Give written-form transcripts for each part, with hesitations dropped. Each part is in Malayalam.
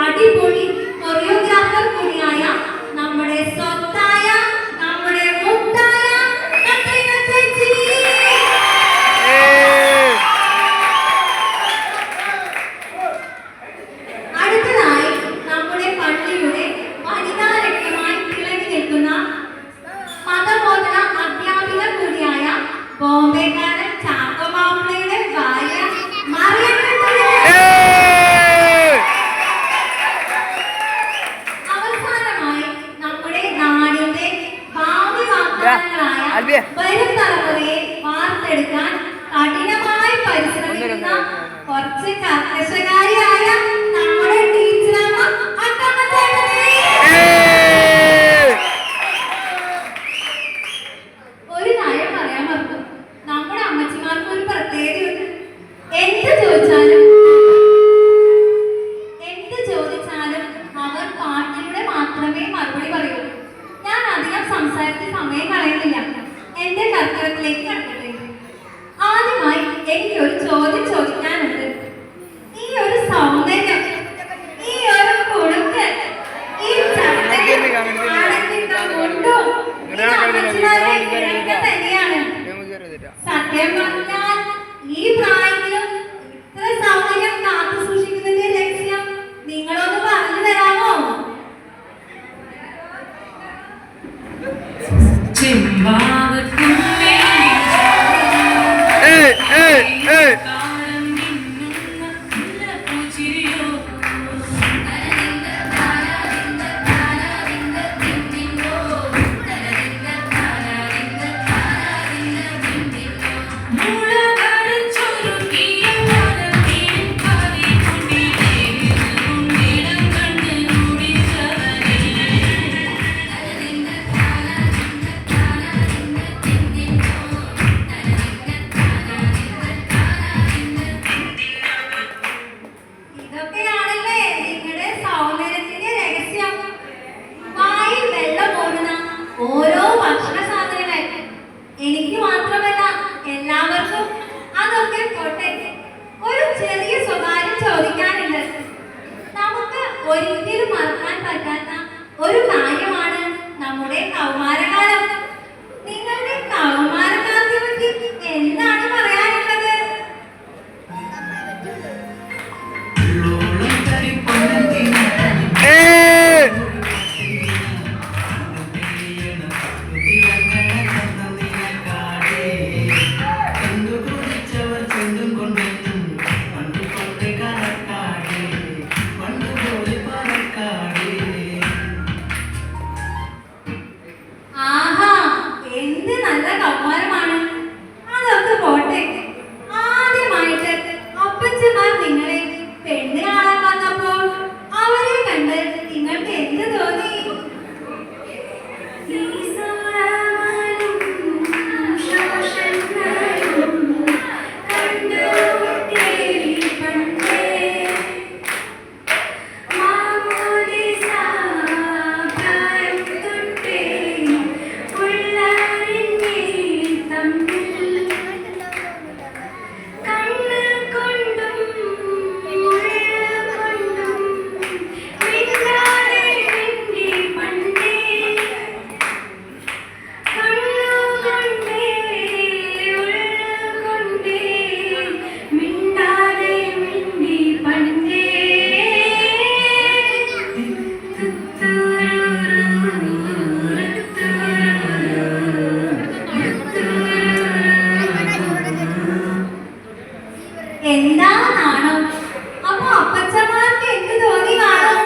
അടിപൊളി കൊറിയോഗ്രാഫർ കൂടിയായ നമ്മുടെ സ്വത്തായ നമ്മുടെ മുത്തായ കത്രീന ചേച്ചി. അടുത്തതായി നമ്മുടെ പള്ളിയുടെ വനിതാ രക്തമായി തിളങ്ങി നിൽക്കുന്ന മതബോധന അധ്യാപിക കൂടിയായ ബോംബെക്കാരൻ ചാക്കോ മാപ്പിളയുടെ ഭാര്യ മറിയം. അവസാനമായി നമ്മുടെ നാടിന്റെ ഭാവി വാഗ്ദാനങ്ങളായ വരും തലമുറയെ വാർത്തെടുക്കാൻ കഠിനമായി പരിശ്രമിക്കുന്ന കുറച്ച് കർക്കശകാരിയായ നമ്മുടെ ടീച്ചറമ്മ അക്കമ്മ ചേട്ടനെ. ഒരു കാര്യം പറയാൻ മറന്നു, നമ്മുടെ അമ്മച്ചിമാർക്ക് ഒരു പ്രത്യേകതയുണ്ട്. എന്ത് ചോദിച്ചാലും അവർ പാട്ടിലൂടെ മാത്രമേ മറുപടി പറയൂ. ഞാൻ അധികം സംസാരിച്ച് സമയം കളയുന്നില്ല, എന്റെ കർത്തവ്യത്തിലേക്ക് കടക്കട്ടെ. ആദ്യമായി എനിക്കൊരു ചോദ്യം ചോദിക്കാനുണ്ട്. ഈ ഒരു സൗന്ദര്യം, ഈ ഒരു കുടുക്ക്, ഈ ചട്ടയും മുണ്ടും തന്നെയാണ്. സത്യം പറഞ്ഞാൽ ഈ പ്രായത്തിലും ഇത്ര സൗന്ദര്യം കാത്തു സൂക്ഷിക്കുന്നതിന്റെ ലക്ഷ്യം നിങ്ങളൊന്ന് പറഞ്ഞു തരാമോ? ഓരോ ഭക്ഷണ സാധനങ്ങൾ എനിക്ക് മാത്രമല്ല എല്ലാവർക്കും. അതൊക്കെ പോട്ടെ, ഒരു ചെറിയ സ്വകാര്യം ചോദിക്കാനുണ്ട്. നമുക്ക് ഒരിക്കലും മറക്കാൻ പറ്റാത്ത ഒരു കാര്യമാണ് നമ്മുടെ കൗമാരകാലം. നിങ്ങളുടെ കൗമാരകാലത്തെ പറ്റി എന്താണ് പറയാനുള്ളത്? എന്താണോ അപ്പൊ അപ്പച്ചമാർക്ക് എന്ത് തോന്നി കാണും?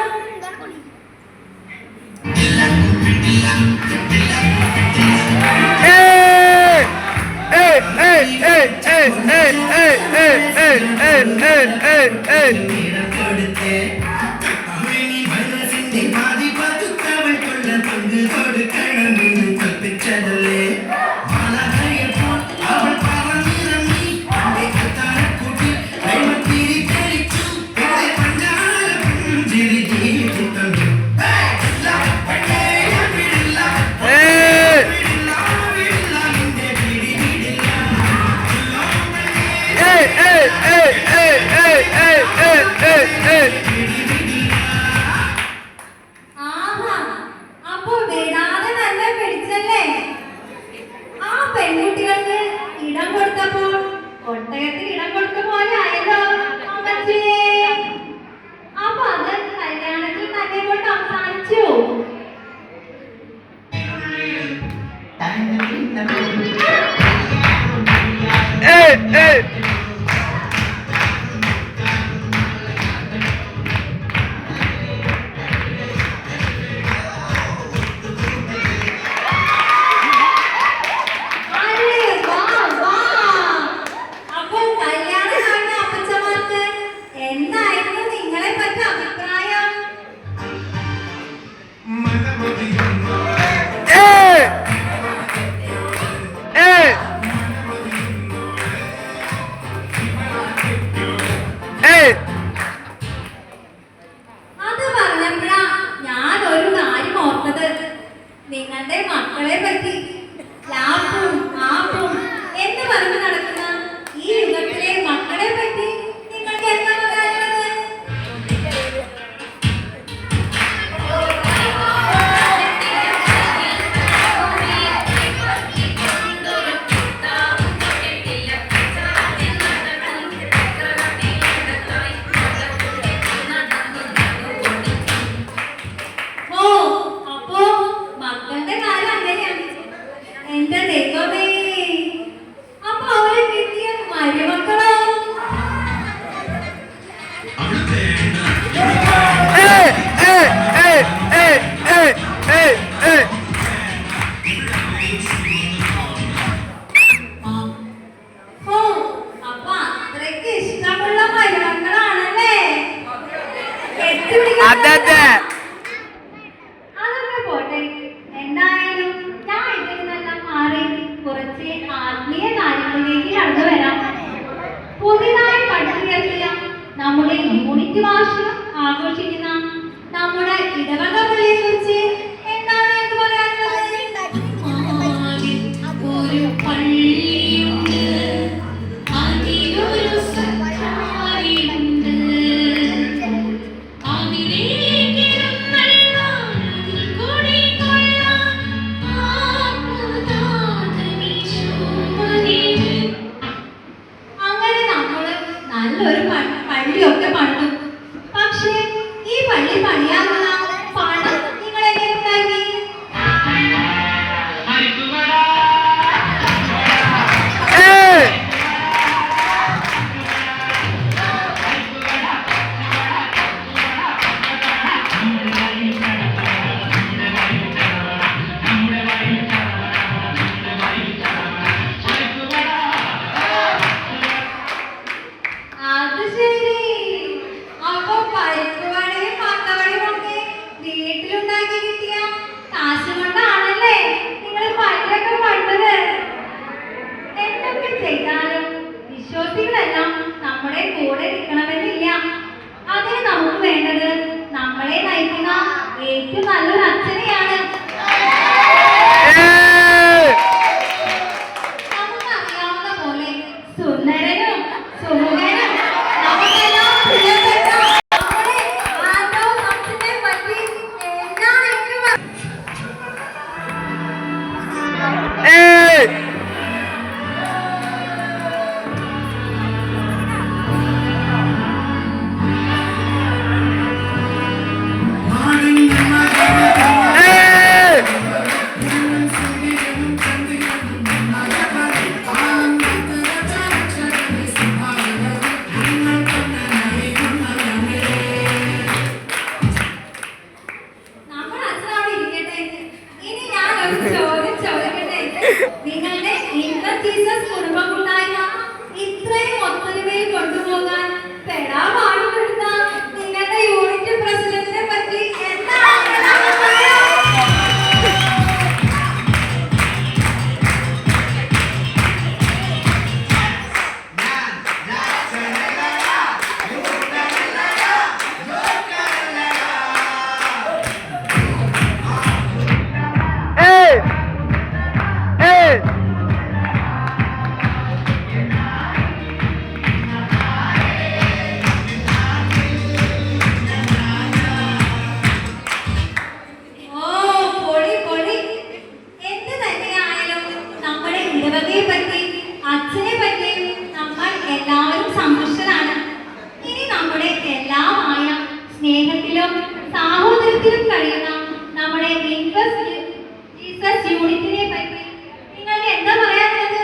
നിങ്ങളുടെ മക്കളെ പറ്റി ലാപ്പും ആപ്പും എന്ന് പറഞ്ഞ് നടക്കുന്ന ഈ യുഗത്തിലെ മക്കളെ പറ്റി നിങ്ങൾക്ക് എന്താ പറയാനുള്ളത്? ഓ, അപ്പോ മക്കളുടെ കാര്യം അങ്ങനെയാണ്. എന്റെ ദൈവമേ, അപ്പൊ അവരെ കിട്ടിയ മരുമക്കളോ? ഓ, അപ്പൊ അത്രയ്ക്ക് ഇഷ്ടമുള്ള മരുമക്കളാണല്ലേ? കെട്ടിപ്പിടിക്കാൻ അതൊക്കെ പോട്ടെ. എന്തായാലും ഞാൻ ഇതിൽ നിന്നെല്ലാം മാറി കുറച്ച് ആത്മീയ കാര്യങ്ങളിലേക്ക് കടന്നു വരാം. പുതിയതായി പടുത്തുയർത്തിയ നമ്മുടെ യൂണിറ്റ് വാർഷികം ആഘോഷിക്കുന്ന നമ്മുടെ ഇടവക പള്ളിയെ കുറിച്ച് എന്താണ് എന്ന് പറയാനുള്ളത്? ഒരു പള്ളിയുണ്ട്, അതിലൊരു സർക്കാരുണ്ട്. അങ്ങനെ നമ്മള് നല്ലൊരു പള്ളിയൊക്കെ പണിതു. പക്ഷേ ഈ പള്ളി പണിയാനുള്ള പണം നിങ്ങൾ എങ്ങനെ ഉണ്ടാക്കി? അത് ശരി. അപ്പൊ പരിപ്പുവടയും പക്കവടയും ഒക്കെ വീട്ടിലുണ്ടാക്കി കിട്ടിയ കാശ് കൊണ്ടാണല്ലേ നിങ്ങൾ പല്ലൊക്കെ പണിതത്? എന്തൊക്കെ ചെയ്താലും വിശ്വാസികളെല്ലാം നമ്മുടെ കൂടെ നിൽക്കണമെന്നില്ല. അതിന് നമുക്ക് വേണ്ടത് നമ്മളെ നയിക്കുന്ന ഏറ്റവും നല്ലൊരു അച്ഛനെയാണ്. നമുക്കറിയാവുന്ന പോലെ സുന്ദരനും സുമുഖനും നമുക്കെല്ലാം പ്രിയപ്പെട്ട നമ്മുടെ ആദവും അച്ഛനെ പറ്റി എന്താണ് എനിക്ക് നമ്മൾ അച്ഛനോട് ഇരിക്കട്ടെ. ഇനി ഞാൻ ഒരു ചോദ്യം ചോദിക്കട്ടെ. നിങ്ങളുടെ ഇൻകം ജീസസ് കുടുംബ കൂട്ടായ്മ ഇത്രയും ഒത്തൊരുമയിൽ കൊണ്ടുപോകാൻ പെടാപാടുപെടുന്ന നിങ്ങളുടെ യൂണിറ്റ് പ്രസിഡന്റിനെ പറ്റി എന്താണ് നിങ്ങളുടെ അഭിപ്രായം? ഓ, പൊളി പൊളി. എന്ത് തന്നെയായാലും നമ്മുടെ ഇടവകയെ പറ്റി അച്ഛനെ പറ്റി നമ്മൾ എല്ലാവരും സന്തുഷ്ടരാണ്. ഇനി നമ്മുടെ എല്ലാമായ സ്നേഹത്തിലും സാഹോദര്യത്തിലും കഴിയുന്ന നമ്മുടെ ഇൻട്രസ്റ്റ് ജീസസ് യൂണിറ്റിനെ പറ്റി നിങ്ങൾക്ക് എന്താ പറയാനുള്ളത്?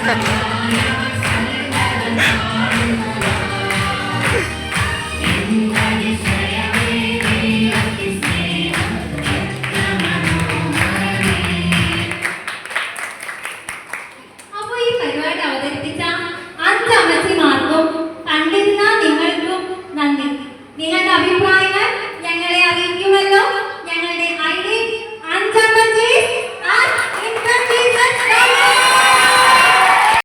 Ha ha ha.